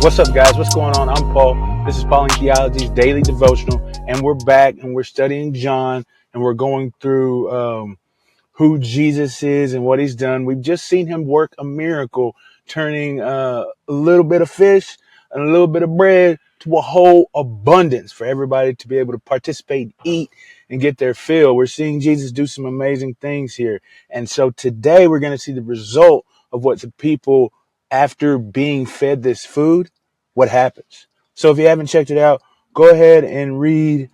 What's up, guys? What's going on? I'm Paul. This is Pauline Theology's daily devotional, and we're back and we're studying John, and we're going through who Jesus is and what he's done. We've just seen him work a miracle, turning a little bit of fish and a little bit of bread to a whole abundance for everybody to be able to participate, eat, and get their fill. We're seeing Jesus do some amazing things here. And so today we're going to see the result of what the people, after being fed this food, what happens. So if you haven't checked it out, go ahead and read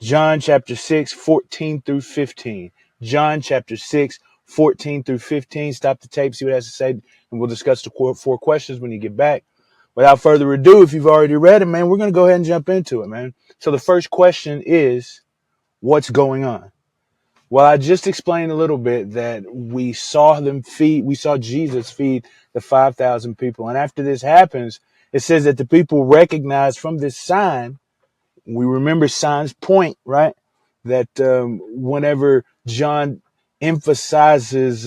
John chapter 6, 14 through 15. John chapter 6, 14 through 15. Stop the tape, see what it has to say, and we'll discuss the four questions when you get back. Without further ado, if you've already read it, man, we're going to go ahead and jump into it, man. So the first question is, what's going on? Well, I just explained a little bit that we saw Jesus feed the 5,000 people. And after this happens, it says that the people recognize from this sign. We remember signs point, right? That whenever John emphasizes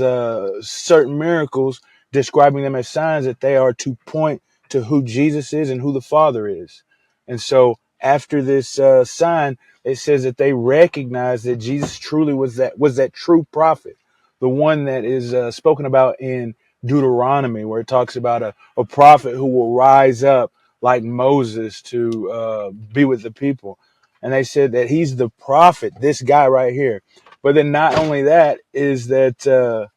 certain miracles, describing them as signs, that they are to point to who Jesus is and who the Father is. And so after this sign, it says that they recognize that Jesus truly was that true prophet, the one that is spoken about in Deuteronomy, where it talks about a prophet who will rise up like Moses to be with the people. And they said that he's the prophet, this guy right here. But then not only that is that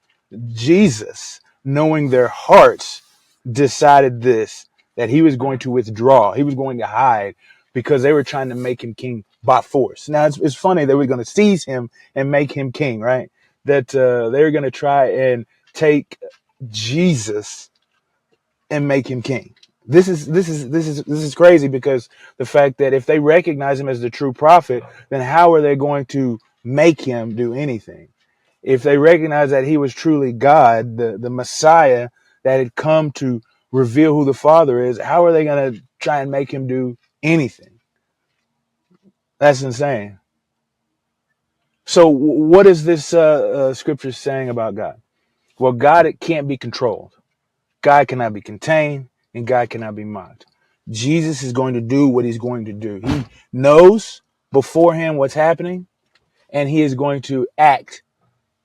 Jesus, knowing their hearts, decided this, that he was going to withdraw. He was going to hide because they were trying to make him king by force. Now, it's funny they were going to seize him and make him king, right? That they were going to try and take Jesus and make him king. This is crazy, because the fact that if they recognize him as the true prophet, then how are they going to make him do anything? If they recognize that he was truly God, the Messiah that had come to reveal who the Father is, how are they going to try and make him do anything? That's insane. So what is this scripture saying about God? Well, God, it can't be controlled. God cannot be contained, and God cannot be mocked. Jesus is going to do what he's going to do. He knows beforehand what's happening, and he is going to act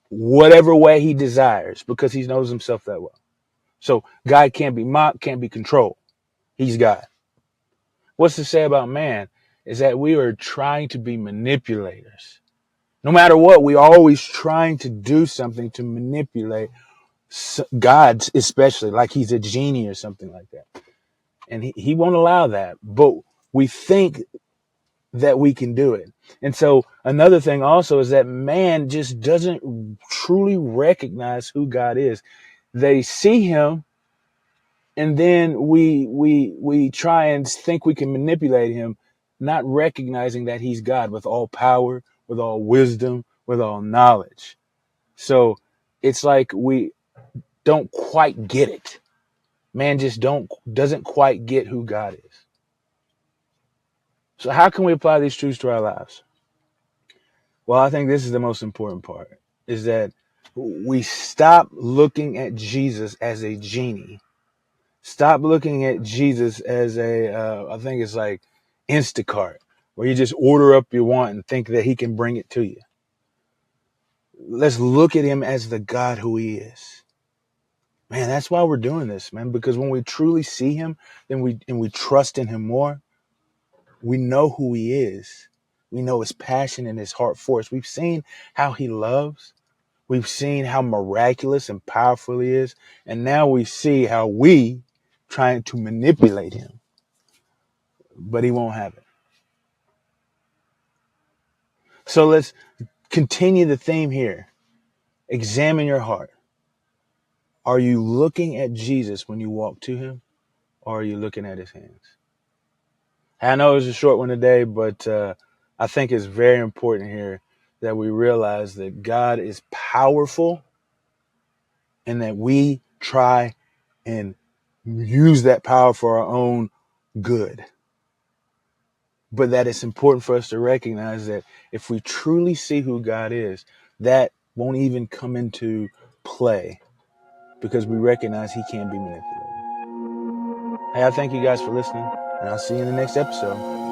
whatever way he desires because he knows himself that well. So God can't be mocked, can't be controlled. He's God. What's to say about man is that we are trying to be manipulators. No matter what, we're always trying to do something to manipulate God, especially like he's a genie or something like that. And he won't allow that. But we think that we can do it. And so another thing also is that man just doesn't truly recognize who God is. They see him, and then we try and think we can manipulate him, not recognizing that he's God with all power, with all wisdom, with all knowledge. So it's like we don't quite get it. Man just doesn't quite get who God is. So how can we apply these truths to our lives? Well, I think this is the most important part, is that we stop looking at Jesus as a genie. Stop looking at Jesus as I think it's like Instacart, where you just order up your want and think that he can bring it to you. Let's look at him as the God who he is. Man, that's why we're doing this, man, because when we truly see him, then we trust in him more. We know who he is. We know his passion and his heart for us. We've seen how he loves. We've seen how miraculous and powerful he is. And now we see how we trying to manipulate him. But he won't have it. So let's continue the theme here. Examine your heart. Are you looking at Jesus when you walk to him? Or are you looking at his hands? I know it's a short one today, but I think it's very important here that we realize that God is powerful, and that we try and use that power for our own good. But that it's important for us to recognize that if we truly see who God is, that won't even come into play, because we recognize he can't be manipulated. Hey, I thank you guys for listening, and I'll see you in the next episode.